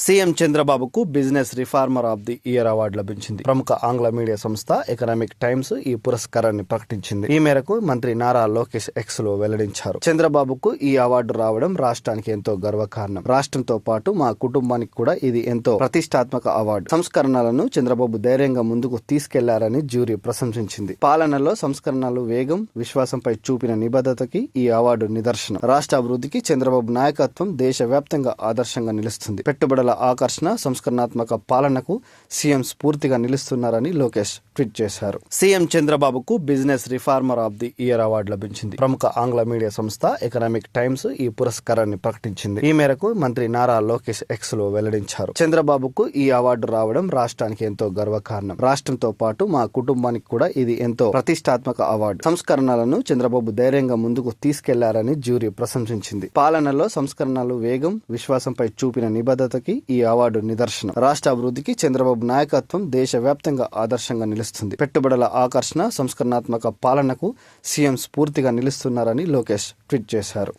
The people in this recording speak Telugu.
సీఎం చంద్రబాబుకు business reformer of the year award లభించింది. ప్రముఖ ఆంగ్ల మీడియా సంస్థ ఎకనామిక్ టైమ్స్ ఈ పురస్కారాన్ని ప్రకటించింది. ఈ మేరకు మంత్రి నారా లోకేష్ ఎక్స్ లో వెల్లడించారు. చంద్రబాబుకు ఈ అవార్డు రావడం రాష్ట్రానికి ఎంతో గర్వకారణం. రాష్ట్రంతో పాటు మా కుటుంబానికి కూడా ఇది ఎంతో ప్రతిష్టాత్మక అవార్డు. సంస్కరణలను చంద్రబాబు ధైర్యంగా ముందుకు తీసుకెళ్లారని జ్యూరీ ప్రశంసించింది. పాలనలో సంస్కరణలు వేగం, విశ్వాసంపై చూపిన నిబద్ధతకి ఈ అవార్డు నిదర్శనం. రాష్ట్ర అభివృద్ధికి చంద్రబాబు నాయకత్వం దేశవ్యాప్తంగా ఆదర్శంగా నిలుస్తుంది. పెట్టుబడుల ఆకర్షణ, సంస్కరణాత్మక పాలనకు సీఎం స్ఫూర్తిగా నిలుస్తున్నారని లోకేష్ ట్వీట్ చేశారు. సీఎం చంద్రబాబుకు business reformer of the year award లభించింది. ప్రముఖ ఆంగ్ల మీడియా సంస్థ ఎకనామిక్ టైమ్స్ ఈ పురస్కారాన్ని ప్రకటించింది. ఈ మేరకు మంత్రి నారా లోకేష్ ఎక్స్ లో వెల్లడించారు. చంద్రబాబుకు ఈ అవార్డు రావడం రాష్ట్రానికి ఎంతో గర్వకారణం. రాష్ట్రంతో పాటు మా కుటుంబానికి కూడా ఇది ఎంతో ప్రతిష్టాత్మక అవార్డు. సంస్కరణలను చంద్రబాబు ధైర్యంగా ముందుకు తీసుకెళ్లారని జ్యూరీ ప్రశంసించింది. పాలనలో సంస్కరణలు వేగం, విశ్వాసంపై చూపిన నిబద్ధతకి ఈ అవార్డు నిదర్శనం. రాష్ట్ర అభివృద్ధికి చంద్రబాబు నాయకత్వం దేశవ్యాప్తంగా ఆదర్శంగా నిలుస్తుంది. పెట్టుబడుల ఆకర్షణ, సంస్కరణాత్మక పాలనకు సీఎం స్ఫూర్తిగా నిలుస్తున్నారని లోకేష్ ట్వీట్ చేశారు.